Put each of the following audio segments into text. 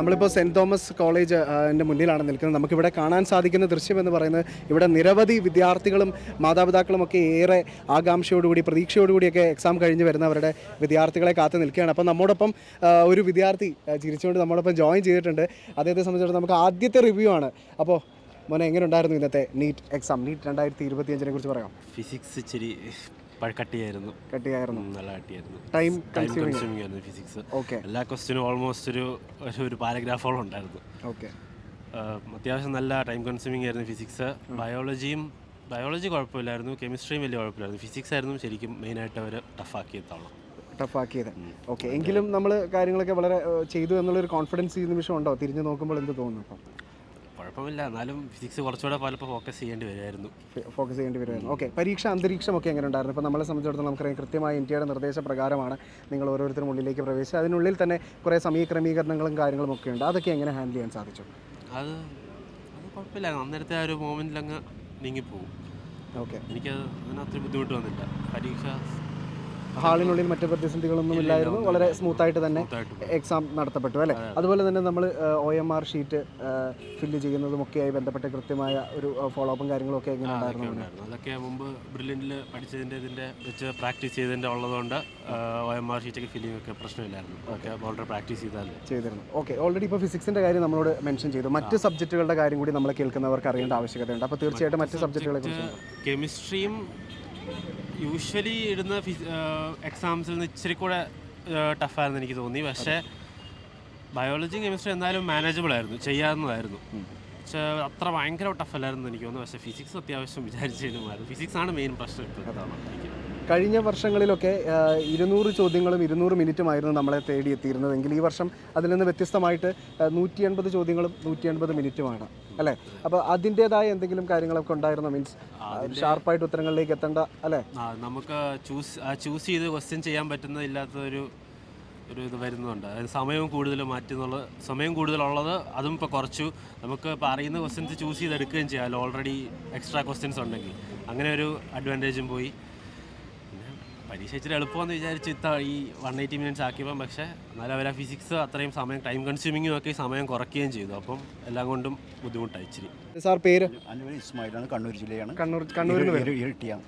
നമ്മളിപ്പോൾ cent Thomas college എൻ്റെ മുന്നിലാണ് നിൽക്കുന്നത്. നമുക്കിവിടെ കാണാൻ സാധിക്കുന്ന ദൃശ്യം എന്ന് പറയുന്നത് ഇവിടെ നിരവധി വിദ്യാർത്ഥികളും മാതാപിതാക്കളും ഒക്കെ ഏറെ ആകാംക്ഷയോടുകൂടി പ്രതീക്ഷയോടുകൂടിയൊക്കെ എക്സാം കഴിഞ്ഞ് വരുന്നവരുടെ വിദ്യാർത്ഥികളെ കാത്തു നിൽക്കുകയാണ്. അപ്പോൾ നമ്മോടൊപ്പം ഒരു വിദ്യാർത്ഥി ചിരിച്ചുകൊണ്ട് നമ്മോടൊപ്പം ജോയിൻ ചെയ്തിട്ടുണ്ട്. അദ്ദേഹത്തെ സംബന്ധിച്ചിടത്തോളം നമുക്ക് ആദ്യത്തെ റിവ്യൂ ആണ്. അപ്പോൾ മോനെ, എങ്ങനെ ഉണ്ടായിരുന്നു ഇന്നത്തെ നീറ്റ് എക്സാം? നീറ്റ് 2025 കുറിച്ച് പറയാം. ഫിസിക്സ് ഇച്ചിരി കട്ടിയായിരുന്നു. നല്ല കട്ടിയായിരുന്നു. ടൈം കൺസ്യൂമിംഗ് ആയിരുന്നു ഫിസിക്സ്. ഓക്കെ. എല്ലാ ക്വസ്റ്റിനും ഓൾമോസ്റ്റ് ഒരു പാരഗ്രാഫോളം ഉണ്ടായിരുന്നു. ഓക്കെ. അത്യാവശ്യം നല്ല ടൈം കൺസ്യൂമിംഗ് ആയിരുന്നു ഫിസിക്സ്. ബയോളജി കുഴപ്പമില്ലായിരുന്നു. കെമിസ്ട്രിയും വലിയ കുഴപ്പമില്ലായിരുന്നു. ഫിസിക്സ് ആയിരുന്നു ശരിക്കും മെയിനായിട്ട് അവർ ടഫാക്കിയത്. ഓക്കെ. എങ്കിലും നമ്മൾ കാര്യങ്ങളൊക്കെ വളരെ ചെയ്തു എന്നുള്ളൊരു കോൺഫിഡൻസ് ഈ നിമിഷം ഉണ്ടോ? തിരിഞ്ഞു നോക്കുമ്പോൾ എന്ത് തോന്നുന്നു? അപ്പം കുഴപ്പമില്ല, എന്നാലും ഫിസിക്സ് കുറച്ചുകൂടെ പലപ്പോൾ ഫോക്കസ് ചെയ്യേണ്ടി വരുമായിരുന്നു. ഓക്കെ. പരീക്ഷ അന്തരീക്ഷമൊക്കെ എങ്ങനെ ഉണ്ടായിരുന്നു? ഇപ്പോൾ നമ്മളെ സംബന്ധിച്ചിടത്തോളം നമുക്കറിയാം, കൃത്യമായ ഇന്ത്യയുടെ നിർദ്ദേശപ്രകാരമാണ് നിങ്ങൾ ഓരോരുത്തരും ഉള്ളിലേക്ക് പ്രവേശിച്ചത്. അതിനുള്ളിൽ തന്നെ കുറേ സമയക്രമീകരണങ്ങളും കാര്യങ്ങളും ഒക്കെ ഉണ്ട്. അതൊക്കെ എങ്ങനെ ഹാൻഡിൽ ചെയ്യാൻ സാധിച്ചു? അത് കുഴപ്പമില്ല. അന്നേരത്തെ ആ ഒരു മൊമെൻറ്റിൽ അങ്ങ് നീങ്ങിപ്പോകും. ഓക്കെ. എനിക്കത് അതിന് അത്ര ബുദ്ധിമുട്ട് വന്നില്ല. പരീക്ഷ ഹാളിനുള്ളിൽ മറ്റു പ്രതിസന്ധികളൊന്നും ഇല്ലായിരുന്നു. വളരെ സ്മൂത്തായിട്ട് തന്നെ എക്സാം നടത്തപ്പെട്ടു അല്ലേ? അതുപോലെ തന്നെ നമ്മൾ OMR ഷീറ്റ് ഫില്ല് ചെയ്യുന്നതുമൊക്കെയായി ബന്ധപ്പെട്ട് കൃത്യമായ ഒരു ഫോളോ അപ്പും കാര്യങ്ങളൊക്കെ എങ്ങനെ ഉണ്ടായിരുന്നു? അതൊക്കെ മുമ്പ് ബ്രില്യൻറ്റിൽ ഇതിൻ്റെ വെച്ച് പ്രാക്ടീസ് ചെയ്തതിൻ്റെ ഉള്ളതുകൊണ്ട് OMR ഷീറ്റൊക്കെ ഫില്ലിംഗ് ഒക്കെ പ്രശ്നമില്ലായിരുന്നു. ഓക്കെ, ഓൾറെഡി പ്രാക്ടീസ് ചെയ്തിരുന്നു. ഓക്കെ. ഓൾറെഡി ഇപ്പോൾ ഫിസിക്സിൻ്റെ കാര്യം നമ്മളോട് മെൻഷൻ ചെയ്തു. മറ്റ് സബ്ജക്റ്റുകളുടെ കാര്യം കൂടി നമ്മളെ കേൾക്കുന്നവർക്ക് അറിയേണ്ട ആവശ്യകതയുണ്ട്. അപ്പോൾ തീർച്ചയായിട്ടും മറ്റ് സബ്ജക്റ്റുകളെ കുറിച്ച് കെമിസ്ട്രിയും യൂഷ്വലി ഇടുന്ന എക്സാംസിൽ നിന്ന് ഇച്ചിരി കൂടെ ടഫായിരുന്നു എനിക്ക് തോന്നി. പക്ഷേ ബയോളജിയും കെമിസ്ട്രി എന്നാലും മാനേജബിൾ ആയിരുന്നു, ചെയ്യാവുന്നതായിരുന്നു. പക്ഷേ അത്ര ഭയങ്കര ടഫല്ലായിരുന്നു എനിക്ക് തോന്നുന്നു. പക്ഷേ ഫിസിക്സ് അത്യാവശ്യം വിചാരിച്ചതിനുമായിരുന്നു. ഫിസിക്സാണ് മെയിൻ പ്രശ്നം ഇപ്പോൾ. കഴിഞ്ഞ വർഷങ്ങളിലൊക്കെ 200 ചോദ്യങ്ങളും 200 മിനിറ്റുമായിരുന്നു നമ്മളെ തേടിയെത്തിയിരുന്നതെങ്കിൽ ഈ വർഷം അതിൽ നിന്ന് വ്യത്യസ്തമായിട്ട് 180 ചോദ്യങ്ങളും 180 മിനിറ്റുമാണ് അല്ലേ? അപ്പോൾ അതിൻ്റേതായ എന്തെങ്കിലും കാര്യങ്ങളൊക്കെ ഉണ്ടായിരുന്നോ? മീൻസ് ഷാർപ്പായിട്ട് ഉത്തരങ്ങളിലേക്ക് എത്തേണ്ട അല്ലേ? നമുക്ക് ചൂസ് ചെയ്ത് ക്വസ്റ്റ്യൻ ചെയ്യാൻ പറ്റുന്നതില്ലാത്തൊരു ഇത് വരുന്നുണ്ട്. അതായത് സമയം കൂടുതലുള്ളത് അതും ഇപ്പോൾ കുറച്ചു. നമുക്ക് ഇപ്പോൾ അറിയുന്ന ക്വസ്റ്റ്യൻസ് ചൂസ് ചെയ്തെടുക്കുകയും ചെയ്യാമല്ലോ, ഓൾറെഡി എക്സ്ട്രാ ക്വസ്റ്റ്യൻസ് ഉണ്ടെങ്കിൽ. അങ്ങനെ ഒരു അഡ്വാൻറ്റേജും പോയി. പരീക്ഷ ഇച്ചിരി എളുപ്പമെന്ന് വിചാരിച്ച് ഈ 180 മിനിറ്റ്സ് ആക്കിയപ്പം, പക്ഷേ എന്നാലും അവർ ആ ഫിസിക്സ് അത്രയും സമയം ടൈം കൺസ്യൂമിങ്ങും ഒക്കെ സമയം കുറയ്ക്കുകയും ചെയ്തു. അപ്പം എല്ലാം കൊണ്ടും ബുദ്ധിമുട്ടായി ഇച്ചിരി. സാർ പേര്? ഇസ്മായിലാണ്, കണ്ണൂർ ജില്ലയാണ്. കണ്ണൂരിൽ ഇരട്ടിയാണ്.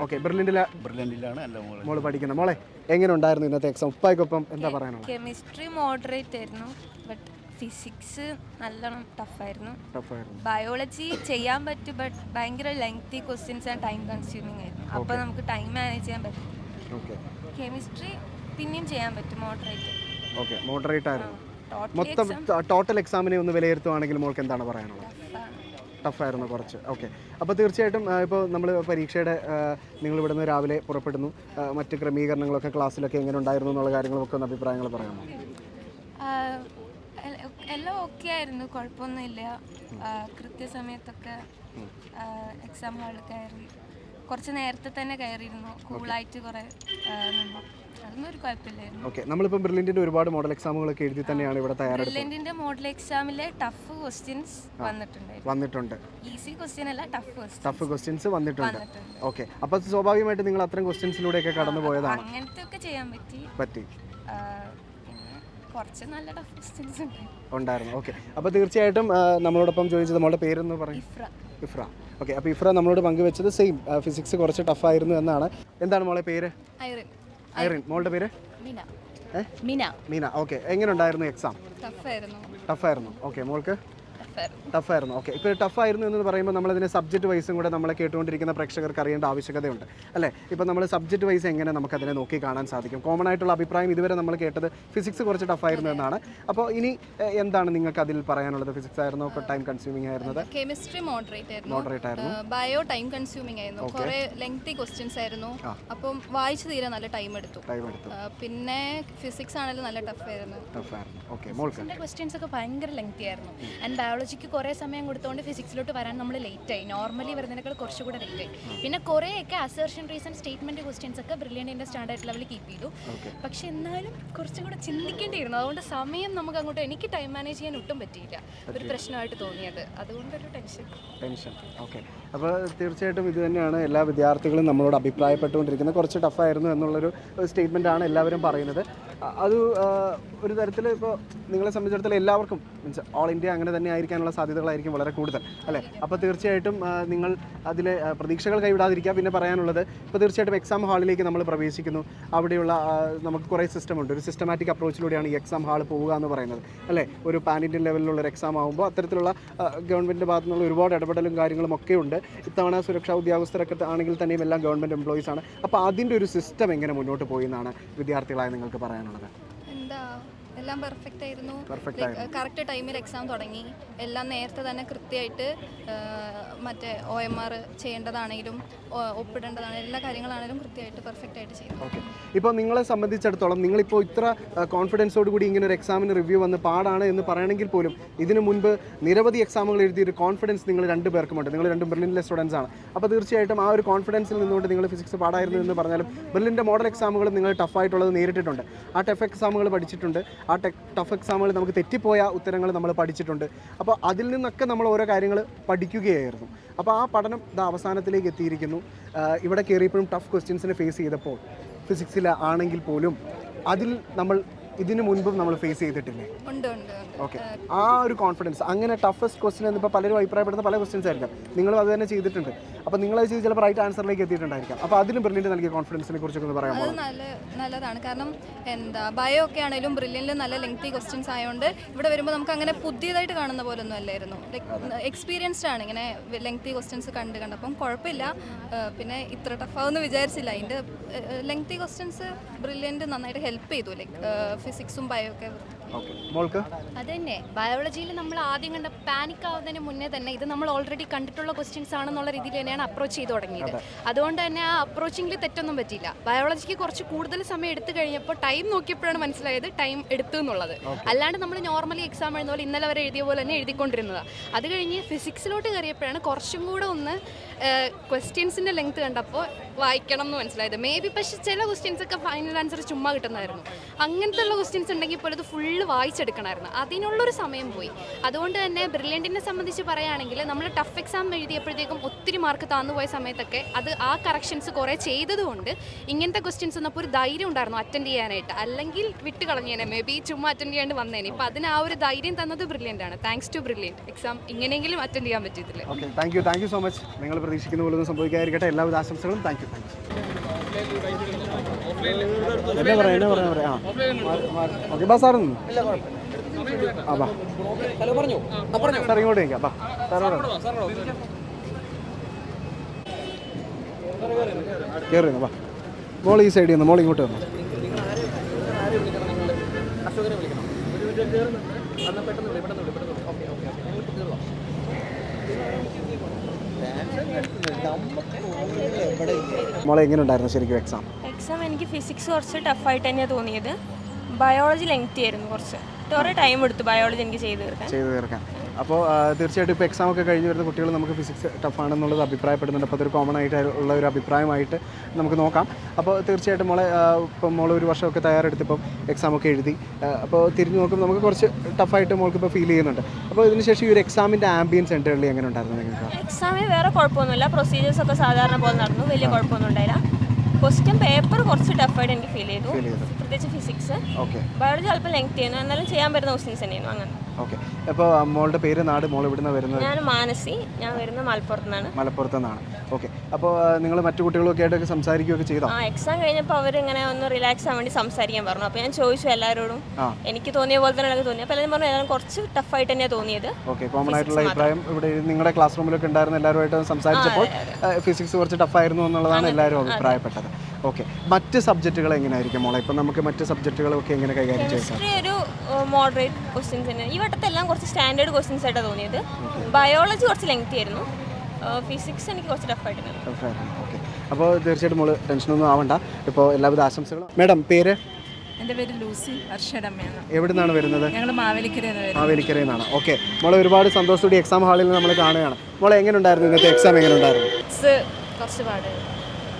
ഓക്കെ. ബ്രില്യൻറ്റിലാണ് മോള് പഠിക്കുന്നത്. മോളെ, എങ്ങനെ ഉണ്ടായിരുന്നു ഇന്നത്തെ എക്സാം? ഉപ്പായ്ക്കൊപ്പം എന്താ പറയാനുള്ളത്? കെമിസ്ട്രി മോഡറേറ്റ് ആയിരുന്നു, ബട്ട് ഫിസിക്സ് നല്ലോണം ടഫായിരുന്നു. ബയോളജി ചെയ്യാൻ പറ്റും, ബട്ട് ഭയങ്കര lengthy questions and time consuming ആയിരുന്നു. അപ്പോൾ നമുക്ക് ടൈം മാനേജ് ചെയ്യാൻ പറ്റും. കെമിസ്ട്രി പിന്നെയും ചെയ്യാൻ പറ്റും, മോഡറേറ്റ് ആയിരുന്നു. മൊത്തം ടോട്ടൽ എക്സാമിനെ ഒന്ന് വിലയിരുത്തുവാണെങ്കിൽ മോൾക്ക് എന്താണ് പറയാനുള്ളത്? ടഫായിരുന്നു കുറച്ച്. ഓക്കെ. അപ്പോൾ തീർച്ചയായിട്ടും ഇപ്പോൾ നമ്മൾ പരീക്ഷയുടെ നിങ്ങൾ ഇവിടുന്ന് രാവിലെ പുറപ്പെടുന്നു, മറ്റ് ക്രമീകരണങ്ങളൊക്കെ ക്ലാസ്സിലൊക്കെ എങ്ങനെ ഉണ്ടായിരുന്നു എന്നുള്ള കാര്യങ്ങളൊക്കെ ഒന്ന് അഭിപ്രായങ്ങൾ പറയാമോ? എല്ലാം ഓക്കെ ആയിരുന്നു, കുഴപ്പമൊന്നുമില്ല. കൃത്യസമയത്തൊക്കെ എക്സാം ഹാളിൽ കയറി, കുറച്ച് നേരത്തെ തന്നെ കയറിയിരുന്നു, കൂളായിട്ട് കുറേ നിന്നു. അതൊന്നും ഒരു കുഴപ്പമില്ലായിരുന്നു. ഓക്കെ. നമ്മളിപ്പോൾ ബ്രില്യൻറ്റിൻ്റെ ഒരുപാട് മോഡൽ എക്സാമുകളൊക്കെ എഴുതി തന്നെയാണ് ഇവിടെ തയ്യാറെടുത്തത്. ബ്രില്യൻറ്റിൻ്റെ മോഡൽ എക്സാമിലെ ടഫ് ക്വസ്റ്റ്യൻസ് വന്നിട്ടുണ്ട്. ഈസി ക്വസ്റ്റ്യൻ അല്ല, ടഫ് ക്വസ്റ്റ്യൻസ് വന്നിട്ടുണ്ട്. ഓക്കെ. അപ്പോൾ സ്വാഭാവികമായിട്ട് നിങ്ങൾ അത്തരം ക്വസ്റ്റ്യൻസിലൂടെയൊക്കെ കടന്നു പോയതാണ്? അങ്ങനത്തെ ഒക്കെ ചെയ്യാൻ പറ്റി. കുറച്ച് നല്ല ടഫ് ക്വസ്റ്റ്യൻസ് ഉണ്ടായിരുന്നു. ഓക്കെ. അപ്പോൾ തീർച്ചയായിട്ടും നമ്മളോടൊപ്പം ചോദിച്ചത് നമ്മളുടെ പേരെന്ന് പറയും? ഇഫ്ര. ഓക്കെ. അപ്പോൾ ഇഫ്ര നമ്മളോട് പങ്കുവെച്ചത് സെയിം ഫിസിക്സ് കുറച്ച് ടഫായിരുന്നു എന്നാണ്. എന്താണ് മോളെ പേര്? ഐറിൻ. മോളുടെ പേര്? മീന. ഓക്കെ. എങ്ങനെ ഉണ്ടായിരുന്നു എക്സാം? ടഫായിരുന്നു. ഓക്കെ. മോൾക്ക് ടഫായിരുന്നു. ഓക്കെ. ഇപ്പോൾ ടഫായിരുന്നു എന്ന് പറയുമ്പോൾ നമ്മളതിനെ സബ്ജക്റ്റ് വൈസും കൂടെ നമ്മളെ കേട്ടുകൊണ്ടിരിക്കുന്ന പ്രേക്ഷകർക്ക് അറിയേണ്ട ആവശ്യകതയുണ്ട് അല്ലേ? ഇപ്പോൾ നമ്മൾ സബ്ജക്റ്റ് വൈസ് എങ്ങനെ നമുക്കതിനെ നോക്കി കാണാൻ സാധിക്കും? കോമൺ ആയിട്ടുള്ള അഭിപ്രായം ഇതുവരെ നമ്മൾ കേട്ടത് ഫിസിക്സ് കുറച്ച് ടഫായിരുന്നു എന്നാണ്. അപ്പോൾ ഇനി എന്താണ് നിങ്ങൾക്ക് അതിൽ പറയാനുള്ളത്? ഫിസിക്സ് ആയിരുന്നോ ടൈം കൺസ്യൂമിംഗ് ആയിരുന്നത്? കെമിസ്ട്രി മോഡറേറ്റ് ആയിരുന്നു. ബയോ ടൈം കൺസ്യൂമിംഗ് ആയിരുന്നു. കുറേ ലെങ്തി ക്വസ്റ്റ്യൻസ് ആയിരുന്നു. അപ്പം വായിച്ചു തീരാൻ നല്ല ടൈം എടുത്തു. പിന്നെ ഫിസിക്സ് ആണെങ്കിലും നല്ല ടഫായിരുന്നു. ഓക്കെ. മോൾക്ക് ക്വസ്റ്റ്യൻസ് ഒക്കെ ഭയങ്കര ലെങ്തി ആയിരുന്നു. ആൻഡ് ബയോളജിക്ക് കുറേ സമയം കൊടുത്തുകൊണ്ട് ഫിസിക്സിലോട്ട് വരാൻ നമ്മൾ ലേറ്റായി. നോർമലി വരുന്നതിനേക്കാൾ കുറച്ചുകൂടെ ലേറ്റായി. പിന്നെ കുറേയൊക്കെ അസേർഷൻ റീസൺ സ്റ്റേറ്റ്മെൻറ്റ് ക്വസ്റ്റ്യൻസ് ഒക്കെ ബ്രില്യൻറ്റിൻ്റെ സ്റ്റാൻഡേർഡ് ലെവലിൽ കീപ്പ് ചെയ്തു. പക്ഷെ എന്നാലും കുറച്ചും കൂടെ ചിന്തിക്കേണ്ടിയിരുന്നു. അതുകൊണ്ട് സമയം നമുക്ക് അങ്ങോട്ട് എനിക്ക് ടൈം മാനേജ് ചെയ്യാൻ ഒട്ടും പറ്റിയില്ല. ഒരു പ്രശ്നമായിട്ട് തോന്നിയത്. അതുകൊണ്ടൊരു ടെൻഷൻ. ഓക്കെ. അപ്പോൾ തീർച്ചയായിട്ടും ഇത് തന്നെയാണ് എല്ലാ വിദ്യാർത്ഥികളും നമ്മളോട് അഭിപ്രായപ്പെട്ടുകൊണ്ടിരിക്കുന്നത്. കുറച്ച് ടഫായിരുന്നു എന്നുള്ളൊരു സ്റ്റേറ്റ്മെൻറ്റാണ് എല്ലാവരും പറയുന്നത്. അത് ഒരു തരത്തിൽ ഇപ്പോൾ നിങ്ങളെ സംബന്ധിച്ചിടത്തോളം എല്ലാവർക്കും മീൻസ് ഓൾ ഇന്ത്യ അങ്ങനെ തന്നെ ആയിരിക്കാനുള്ള സാധ്യതകളായിരിക്കും വളരെ കൂടുതൽ അല്ലേ? അപ്പോൾ തീർച്ചയായിട്ടും നിങ്ങൾ അതിൽ പ്രതീക്ഷകൾ കൈവിടാതിരിക്കുക. പിന്നെ പറയാനുള്ളത് ഇപ്പോൾ തീർച്ചയായിട്ടും എക്സാം ഹാളിലേക്ക് നമ്മൾ പ്രവേശിക്കുന്നു. അവിടെയുള്ള നമുക്ക് കുറേ സിസ്റ്റമുണ്ട്. ഒരു സിസ്റ്റമാറ്റിക് അപ്രോച്ചിലൂടെയാണ് ഈ എക്സാം ഹാൾ പോവുക എന്ന് പറയുന്നത് അല്ലേ? ഒരു പാൻ ഇന്ത്യൻ ലെവലിലുള്ള ഒരു എക്സാം ആകുമ്പോൾ അത്തരത്തിലുള്ള ഗവൺമെൻറ്റിൻ്റെ ഭാഗത്തു നിന്നുള്ള ഒരുപാട് ഇടപെടലും കാര്യങ്ങളും ഒക്കെ ഉണ്ട്. ഇത്തവണ സുരക്ഷാ ഉദ്യോഗസ്ഥരൊക്കെ ആണെങ്കിൽ തന്നെയും എല്ലാം ഗവൺമെൻറ് എംപ്ലോയീസ് ആണ്. അപ്പോൾ അതിൻ്റെ ഒരു സിസ്റ്റം എങ്ങനെ മുന്നോട്ട് പോയി എന്നാണ് വിദ്യാർത്ഥികളായ നിങ്ങൾക്ക് പറയാനുള്ളത്? എന്താ എല്ലാം പെർഫെക്റ്റ് ആയിരുന്നു. കറക്റ്റ് ടൈമിൽ എക്സാം തുടങ്ങി. എല്ലാം നേരത്തെ തന്നെ കൃത്യമായിട്ട് മറ്റേ OMR ചെയ്യേണ്ടതാണെങ്കിലും ഒപ്പിടേണ്ടതാണെങ്കിലും എല്ലാ കാര്യങ്ങളാണെങ്കിലും കൃത്യമായിട്ട് പെർഫെക്റ്റ് ആയിട്ട് ചെയ്തു. ഓക്കെ. ഇപ്പോൾ നിങ്ങളെ സംബന്ധിച്ചിടത്തോളം നിങ്ങളിപ്പോൾ ഇത്ര കോൺഫിഡൻസോട് കൂടി ഇങ്ങനെ ഒരു എക്സാമിന് റിവ്യൂ വന്ന് പാടാണ് എന്ന് പറയണമെങ്കിൽ പോലും ഇതിനു മുൻപ് നിരവധി എക്സാമുകൾ എഴുതിയൊരു കോൺഫിഡൻസ് നിങ്ങൾ രണ്ടു പേർക്കുമുണ്ട്. നിങ്ങൾ രണ്ടും ബ്രില്യൻറ്റിലെ സ്റ്റുഡൻസ് ആണ്. അപ്പോൾ തീർച്ചയായിട്ടും ആ ഒരു കോൺഫിഡൻസിൽ നിന്നുകൊണ്ട് നിങ്ങൾ ഫിസിക്സ് പാടായിരുന്നു എന്ന് പറഞ്ഞാലും ബ്രില്യൻറ്റ് മോഡൽ എക്സാമുകൾ നിങ്ങൾ ടഫായിട്ടുള്ളത് നേരിട്ടിട്ടുണ്ട്. ആ ടഫ് എക്സാമുകൾ പഠിച്ചിട്ടുണ്ട്. ആ ടഫ് എക്സാമുകൾ നമുക്ക് തെറ്റിപ്പോയ ഉത്തരങ്ങൾ നമ്മൾ പഠിച്ചിട്ടുണ്ട്. അപ്പോൾ അതിൽ നിന്നൊക്കെ നമ്മൾ ഓരോ കാര്യങ്ങൾ പഠിക്കുകയായിരുന്നു. അപ്പോൾ ആ പഠനം അവസാനത്തിലേക്ക് എത്തിയിരിക്കുന്നു. ഇവിടെ കയറിയപ്പോഴും ടഫ് ക്വസ്റ്റ്യൻസിനെ ഫേസ് ചെയ്തപ്പോൾ ഫിസിക്സിൽ ആണെങ്കിൽ പോലും അതിൽ നമ്മൾ ഇതിനു മുൻപും നമ്മൾ ഫേസ് ചെയ്തിട്ടില്ലേ? ഓക്കെ. ആ ഒരു കോൺഫിഡൻസ് അങ്ങനെ ടഫസ്റ്റ് ക്വസ്റ്റ്യൻ എന്നിപ്പോൾ പലരും അഭിപ്രായപ്പെടുന്ന പല ക്വസ്റ്റ്യൻസ് ആയിരിക്കാം. നിങ്ങളും അത് തന്നെ ചെയ്തിട്ടുണ്ട്. അപ്പോൾ നിങ്ങളത് ചെയ്ത് ചിലപ്പോൾ റൈറ്റ് ആൻസറിലേക്ക് എത്തിയിട്ടുണ്ടായിരിക്കാം. അപ്പോൾ അതിലും ബ്രില്യൻറ്റ് നൽകിയ കോൺഫിഡൻസിനെ കുറിച്ചൊക്കെ ഒന്ന് പറയാമോ? അത് നല്ലതാണ്. കാരണം ബയോ ഒക്കെ ആണെങ്കിലും ബ്രില്യൻറ്റിൽ നല്ല ലെങ്തി ക്വസ്റ്റ്യൻസ് ആയതുകൊണ്ട് ഇവിടെ വരുമ്പോൾ നമുക്ക് അങ്ങനെ പുതിയതായിട്ട് കാണുന്ന പോലെ ഒന്നും അല്ലായിരുന്നു. ലൈക്ക് എക്സ്പീരിയൻസ്ഡ് ആണ് ഇങ്ങനെ ലെങ്തി ക്വസ്റ്റ്യൻസ് കണ്ടപ്പം കുഴപ്പമില്ല. പിന്നെ ഇത്ര ടഫാവെന്ന് വിചാരിച്ചില്ല. അതിൻ്റെ ലെങ്തി ക്വസ്റ്റ്യൻസ് ബ്രില്യൻറ്റ് നന്നായിട്ട് ഹെൽപ്പ് ചെയ്തു. ലൈക്ക് ഫിസിക്സും ബയോ ഒക്കെ. അത് തന്നെ ബയോളജിയിൽ നമ്മൾ ആദ്യം കണ്ട പാനിക് ആവുന്നതിന് മുന്നേ തന്നെ ഇത് നമ്മൾ ഓൾറെഡി കണ്ടിട്ടുള്ള ക്വസ്റ്റ്യൻസ് ആണെന്നുള്ള രീതിയിൽ തന്നെയാണ് അപ്രോച്ച് ചെയ്ത് തുടങ്ങിയത്. അതുകൊണ്ട് തന്നെ ആ അപ്രോച്ചിങ്ങിൽ തെറ്റൊന്നും പറ്റിയില്ല. ബയോളജിക്ക് കുറച്ച് കൂടുതൽ സമയം എടുത്തു കഴിഞ്ഞപ്പോൾ ടൈം നോക്കിയപ്പോഴാണ് മനസ്സിലായത് ടൈം എടുത്തു എന്നുള്ളത്. അല്ലാണ്ട് നമ്മൾ നോർമലി എക്സാം എഴുതുന്ന പോലെ ഇന്നലെ വരെ എഴുതിയ പോലെ തന്നെ എഴുതിക്കൊണ്ടിരുന്നതാണ്. അത് കഴിഞ്ഞ് ഫിസിക്സിലോട്ട് കയറിയപ്പോഴാണ് കുറച്ചും കൂടെ ഒന്ന് ക്വസ്റ്റ്യൻസിൻ്റെ ലെങ്ത് കണ്ടപ്പോൾ വായിക്കണം എന്ന് മനസ്സിലായത്. മേ ബി പക്ഷേ ചില ക്വസ്റ്റ്യൻസ് ഒക്കെ ഫൈനൽ ആൻസർ ചുമ്മാ കിട്ടുന്നതായിരുന്നു. അങ്ങനത്തെ ഉള്ള ക്വസ്റ്റ്യൻസ് ഉണ്ടെങ്കിൽ പോലും അത് ഫുള്ള് വായിച്ചെടുക്കണമായിരുന്നു. അതിനുള്ളൊരു സമയം പോയി. അതുകൊണ്ട് തന്നെ ബ്രില്യൻറ്റിനെ സംബന്ധിച്ച് പറയുകയാണെങ്കിൽ നമ്മൾ ടഫ് എക്സാം എഴുതിയപ്പോഴത്തേക്കും ഒത്തിരി മാർക്ക് താന്നുപോയ സമയത്തൊക്കെ അത് ആ കറക്ഷൻസ് കുറേ ചെയ്തതുകൊണ്ട് ഇങ്ങനത്തെ ക്വസ്റ്റ്യൻസ് വന്നപ്പോൾ ഒരു ധൈര്യം ഉണ്ടായിരുന്നു അറ്റൻഡ് ചെയ്യാനായിട്ട്. അല്ലെങ്കിൽ വിട്ട് കളഞ്ഞേനെ, മേ ബി ചുമ്മാ അറ്റൻഡ് ചെയ്യാണ്ട് വന്നേനെ. ഇപ്പം അതിന് ആ ഒരു ധൈര്യം തന്നത് ബ്രില്യൻ്റ് ആണ്. Thanks to Brilliant. എക്സാം ഇങ്ങനെയെങ്കിലും അറ്റൻഡ് ചെയ്യാൻ പറ്റിയിട്ടില്ല. Okay, thank you so much. നിങ്ങൾ പ്രതീക്ഷിക്കുന്ന പോലെ ഒന്നും സംഭവിക്കാതിരിക്കട്ടെ. എല്ലാവിധ ആശംസകളും. Thank you. എന്നാ പറയാ ഓക്കെ ബാ സാർ ആ ബാ സാർ ഇങ്ങോട്ട് നിൽക്കാം. ബാ സാറോട് കയറി ബാ. മോൾ ഈ സൈഡിൽ നിന്ന് മോൾ ഇങ്ങോട്ട് വന്നു. മോളെ എങ്ങനെ ഉണ്ടായിരുന്നു ശരിക്കും എക്സാം? എക്സാം എനിക്ക് ഫിസിക്സ് കുറച്ച് ടഫായിട്ട് തന്നെയാണ് തോന്നിയത്. ബയോളജി ലെങ്തി ആയിരുന്നു. കുറച്ച് കുറേ ടൈം എടുത്തു ബയോളജി എനിക്ക് ചെയ്ത് തീർക്കാൻ. അപ്പോൾ തീർച്ചയായിട്ടും ഇപ്പോൾ എക്സാം ഒക്കെ കഴിഞ്ഞ് വരുന്ന കുട്ടികൾ നമുക്ക് ഫിസിക്സ് ടഫാണെന്നുള്ളത് അഭിപ്രായപ്പെടുന്നുണ്ട്. അപ്പോൾ അതൊരു കോമൺ ആയിട്ട് ഉള്ള ഒരു അഭിപ്രായമായിട്ട് നമുക്ക് നോക്കാം. അപ്പോൾ തീർച്ചയായിട്ടും മോളെ ഇപ്പം മോൾ ഒരു വർഷമൊക്കെ തയ്യാറെടുത്തിപ്പം എക്സാമൊക്കെ എഴുതി. അപ്പോൾ തിരിഞ്ഞു നോക്കുമ്പോൾ നമുക്ക് കുറച്ച് ടഫായിട്ട് മോൾക്കിപ്പോൾ ഫീൽ ചെയ്യുന്നുണ്ട്. അപ്പോൾ ഇതിനുശേഷം ഈ ഒരു എക്സാമിൻ്റെ ആംബിയൻസ് എൻ്റർലി എങ്ങനെ ഉണ്ടായിരുന്നു നിങ്ങൾക്ക്? എക്സാമിൽ വേറെ കുഴപ്പമൊന്നുമില്ല. പ്രൊസീജിയേഴ്സൊക്കെ സാധാരണ പോലെ നടന്നു. വലിയ കുഴപ്പമൊന്നും ഉണ്ടായില്ല. ക്വസ്റ്റ്യൻ പേപ്പർ കുറച്ച് ടഫായിട്ട് എനിക്ക് ഫീൽ ചെയ്തു. പ്രത്യേകിച്ച് ഫിസിക്സ്. ബയോളജി അല്പം ലെങ്ത് ചെയ്യുന്നു. എന്നാലും ചെയ്യാൻ പറ്റുന്ന ക്വസ്റ്റ്യൻസ് തന്നെയായിരുന്നു. അങ്ങനെ. ഓക്കെ. അപ്പോൾ മോളുടെ പേര്, നാട്, മോൾ ഇവിടുന്ന് വരുന്നത്? ഞാൻ മാനസി. ഞാൻ വരുന്നത് മലപ്പുറത്ത് നിന്നാണ്. ഓക്കെ. അപ്പോൾ നിങ്ങൾ മറ്റു കുട്ടികളൊക്കെ ആയിട്ടൊക്കെ സംസാരിക്കുകയൊക്കെ ചെയ്തോ? ആ, എക്സാം കഴിഞ്ഞപ്പോൾ അവരിങ്ങനെ ഒന്ന് റിലാക്സ് ആവാൻ വേണ്ടി സംസാരിക്കാൻ പറഞ്ഞു. അപ്പോൾ ഞാൻ ചോദിച്ചു എല്ലാവരോടും. എനിക്ക് തോന്നിയ പോലെ തന്നെ എനിക്ക് തോന്നി. അപ്പോൾ എല്ലാവരും പറഞ്ഞു എല്ലാവരും കുറച്ച് ടഫായിട്ട് തന്നെയാണ് തോന്നിയത്. ഓക്കെ. കോമൺ ആയിട്ടുള്ള അഭിപ്രായം ഇവിടെ നിങ്ങളുടെ ക്ലാസ് റൂമിലൊക്കെ ഉണ്ടായിരുന്ന എല്ലാവരുമായിട്ട് സംസാരിച്ചപ്പോൾ ഫിസിക്സ് കുറച്ച് ടഫായിരുന്നു എന്നുള്ളതാണ് എല്ലാവരും അഭിപ്രായപ്പെട്ടത്. ഓക്കെ. മറ്റ് സബ്ജക്റ്റുകൾ എങ്ങനെയായിരിക്കും മോളെ? ഇപ്പം നമുക്ക് മറ്റ് സബ്ജക്റ്റുകളൊക്കെ എങ്ങനെ കൈകാര്യം ചെയ്യാം? ഒരു മോഡറേറ്റ് ക്വസ്റ്റ്യൻസ് തന്നെ. ഈ വട്ടത്തെല്ലാം കുറച്ച് സ്റ്റാൻഡേർഡ് ക്വസ്റ്റ്യൻസ് ആയിട്ടാണ് തോന്നിയത്. ബയോളജി കുറച്ച് ലെങ്തി ആയിരുന്നു. ഫിസിക്സ് എനിക്ക് കുറച്ച് ടഫായിട്ടുണ്ട്. ഓക്കെ. അപ്പോൾ തീർച്ചയായിട്ടും മോള് ടെൻഷനൊന്നും ആവണ്ട. ഇപ്പോൾ എല്ലാവിധ ആശംസകളും. മാഡം പേര്? എൻ്റെ പേര് ലൂസി അർഷഡമ്മയാണ്. എവിടെ നിന്നാണ് വരുന്നത്? ഞങ്ങൾ മാവേലിക്കരയിൽ നിന്നാണ്. ഓക്കെ. മോളെ ഒരുപാട് സന്തോഷത്തോടെ എക്സാം ഹാളിൽ നമ്മൾ കാണുകയാണ്. മോളെ എങ്ങനെ ഉണ്ടായിരുന്നു ഇന്നത്തെ എക്സാം? എങ്ങനെ ഉണ്ടായിരുന്നു? കുറച്ച് പാടായിരുന്നു.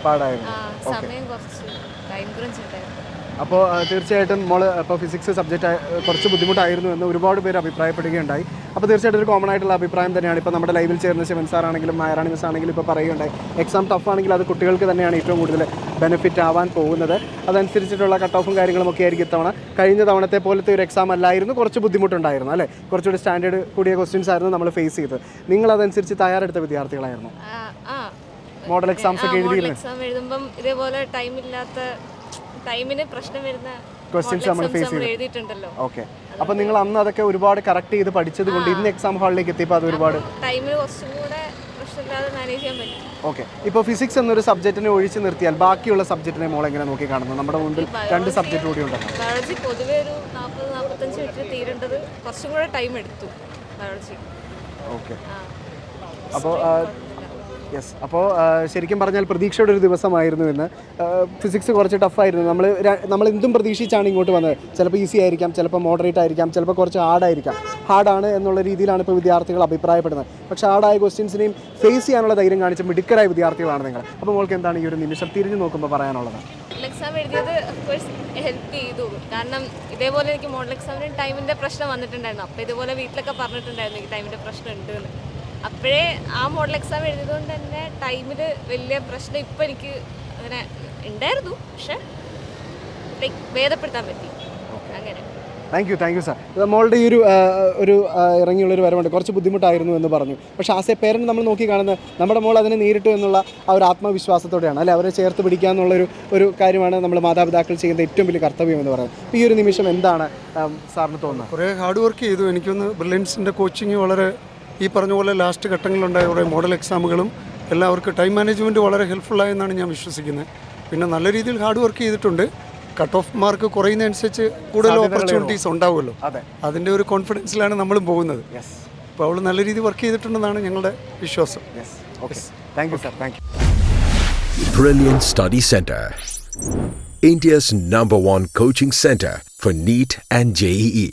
പാടായിരുന്നു. സമയം കുറച്ച് ടൈം ക്രഞ്ച് ഉണ്ടായിരുന്നു. അപ്പോൾ തീർച്ചയായിട്ടും മോള് ഇപ്പോൾ ഫിസിക്സ് സബ്ജക്റ്റ് കുറച്ച് ബുദ്ധിമുട്ടായിരുന്നു എന്ന് ഒരുപാട് പേര് അഭിപ്രായപ്പെടുകയുണ്ടായി. അപ്പോൾ തീർച്ചയായിട്ടും ഒരു കോമൺ ആയിട്ടുള്ള അഭിപ്രായം തന്നെയാണ്. ഇപ്പോൾ നമ്മുടെ ലൈവിൽ ചേർന്ന ശിവൻ സാർ ആണെങ്കിലും നായറാണി മിസ് ആണെങ്കിലും ഇപ്പോൾ പറയുകയുണ്ടായി, എക്സാം ടഫ് ആണെങ്കിൽ അത് കുട്ടികൾക്ക് തന്നെയാണ് ഏറ്റവും കൂടുതൽ ബെനിഫിറ്റ് ആവാൻ പോകുന്നത്. അതനുസരിച്ചിട്ടുള്ള കട്ട് ഓഫും കാര്യങ്ങളും ഒക്കെ ആയിരിക്കും ഇത്തവണ. കഴിഞ്ഞ തവണത്തെ പോലത്തെ ഒരു എക്സാം അല്ലായിരുന്നു, കുറച്ച് ബുദ്ധിമുട്ടുണ്ടായിരുന്നു അല്ലേ, കുറച്ചുകൂടി സ്റ്റാൻഡേർഡ് കൂടിയ ക്വസ്റ്റ്യൻസ് ആയിരുന്നു നമ്മൾ ഫേസ് ചെയ്തത്. നിങ്ങൾ അതനുസരിച്ച് തയ്യാറെടുത്ത വിദ്യാർത്ഥികളായിരുന്നു? മോഡൽ എക്സാംസ് ഒക്കെ എഴുതിയില്ലേ? എക്സാം എഴുതുമ്പം ഇതേപോലെ ടൈമിന് പ്രശ്നം വരുന്ന ക്വസ്റ്റ്യൻസ് നമ്മൾ ഫേസ് എഴുതിയിട്ടുണ്ടല്ലോ. ഓക്കെ, അപ്പോൾ നിങ്ങൾ അന്ന് അതൊക്കെ ഒരുപാട് കറക്റ്റ് ചെയ്ത് പഠിച്ചത് കൊണ്ട് ഇന്ന് എക്സാം ഹാളിലേക്ക് എത്തിയപ്പോൾ അത് ഒരുപാട് ടൈമിന് കുറച്ചും കൂടെ പ്രശ്നമില്ലാതെ മാനേജ് ചെയ്യാൻ പറ്റും. ഓക്കെ. ഇപ്പോൾ ഫിസിക്സ് എന്നൊരു സബ്ജക്റ്റിനെ ഒഴിച്ച് നിർത്തിയാൽ ബാക്കിയുള്ള സബ്ജക്റ്റിനെ മോൾ എങ്ങനെ നോക്കി കാണുന്നു? നമ്മുടെ മുമ്പിൽ 2 സബ്ജക്റ്റ് കൂടി ഉണ്ടല്ലോ. ബയോളജി പൊതുവെ ഒരു 40-45 മിനിറ്റ് തീരേണ്ടത് കുറച്ചും കൂടെ ടൈം എടുത്തു ബയോളജി. ഓക്കെ, അപ്പോൾ യെസ്, അപ്പോൾ ശരിക്കും പറഞ്ഞാൽ പ്രതീക്ഷയുടെ ഒരു ദിവസമായിരുന്നു ഇന്ന്. ഫിസിക്സ് കുറച്ച് ടഫായിരുന്നു. നമ്മൾ എന്തും പ്രതീക്ഷിച്ചാണ് ഇങ്ങോട്ട് വന്നത്. ചിലപ്പോൾ ഈസി ആയിരിക്കാം, ചിലപ്പോൾ മോഡറേറ്റ് ആയിരിക്കാം, ചിലപ്പോൾ കുറച്ച് ഹാർഡായിരിക്കാം. ഹാർഡാണ് എന്നുള്ള രീതിയിലാണ് ഇപ്പോൾ വിദ്യാർത്ഥികൾ അഭിപ്രായപ്പെടുന്നത്. പക്ഷേ ഹാർഡായ ക്വസ്റ്റ്യൻസിനെയും ഫേസ് ചെയ്യാനുള്ള ധൈര്യം കാണിച്ച മിടുക്കരായ വിദ്യാർത്ഥികളാണ് നിങ്ങൾ. അപ്പോൾ മോൾക്ക് എന്താണ് ഈ ഒരു നിമിഷം തിരിഞ്ഞു നോക്കുമ്പോൾ പറയാനുള്ളത്? എക്സാം എഴുതിയത് ഓഫ്കോഴ്സ് ഹെൽപ്പ് ചെയ്തു. കാരണം ഇതേപോലെ എനിക്ക് മോഡൽ എക്സാമിന് ടൈമിൻ്റെ പ്രശ്നം വന്നിട്ടുണ്ടായിരുന്നു. അപ്പോൾ ഇതുപോലെ വീട്ടിലൊക്കെ പറഞ്ഞിട്ടുണ്ടായിരുന്നു എനിക്ക് ടൈമിൻ്റെ പ്രശ്നം ഉണ്ട് എന്ന്. അപ്പോഴേ ആ മോഡൽ എക്സാം എഴുതിയതുകൊണ്ട് തന്നെ ടൈമിൽ വലിയ പ്രശ്നം ഇപ്പോൾ എനിക്ക് അങ്ങനെ ഉണ്ടായിരുന്നു. പക്ഷേ ഭേദപ്പെടുത്താൻ പറ്റി. അങ്ങനെ താങ്ക് യു സാർ. മോളുടെ ഈ ഒരു ഇറങ്ങിയുള്ളൊരു വരവുണ്ട്, കുറച്ച് ബുദ്ധിമുട്ടായിരുന്നു എന്ന് പറഞ്ഞു. പക്ഷേ ആസ് എ പേരൻറ്റ് നമ്മൾ നോക്കി കാണുന്നത് നമ്മുടെ മോൾ അതിനെ നേരിട്ടു എന്നുള്ള ആ ഒരു ആത്മവിശ്വാസത്തോടെയാണ് അല്ലെ, അവരെ ചേർത്ത് പിടിക്കുക എന്നുള്ളൊരു കാര്യമാണ് നമ്മൾ മാതാപിതാക്കൾ ചെയ്യുന്ന ഏറ്റവും വലിയ കർത്തവ്യം എന്ന് പറയുന്നത്. അപ്പോൾ ഈ ഒരു നിമിഷം എന്താണ് സാറിന് തോന്നുന്നത്? കുറേ ഹാർഡ് വർക്ക് ചെയ്തു. എനിക്കൊന്ന് ബ്രില്യൻസിൻ്റെ കോച്ചിങ് വളരെ ഈ പറഞ്ഞ പോലെ ലാസ്റ്റ് ഘട്ടങ്ങളിലുണ്ടായ കുറേ മോഡൽ എക്സാമുകളും എല്ലാവർക്കും ടൈം മാനേജ്മെൻറ്റ് വളരെ ഹെൽപ്ഫുള്ളായെന്നാണ് ഞാൻ വിശ്വസിക്കുന്നത്. പിന്നെ നല്ല രീതിയിൽ ഹാർഡ് വർക്ക് ചെയ്തിട്ടുണ്ട്. കട്ട് ഓഫ് മാർക്ക് കുറയുന്നതനുസരിച്ച് കൂടുതൽ ഓപ്പർച്യൂണിറ്റീസ് ഉണ്ടാവുമല്ലോ, അതിൻ്റെ ഒരു കോൺഫിഡൻസിലാണ് നമ്മളും പോകുന്നത്. അപ്പോൾ അവൾ നല്ല രീതിയിൽ വർക്ക് ചെയ്തിട്ടുണ്ടെന്നാണ് ഞങ്ങളുടെ വിശ്വാസം. Thank you sir. Thank you. Brilliant Study Center, India's #1 coaching center for NEET and JEE.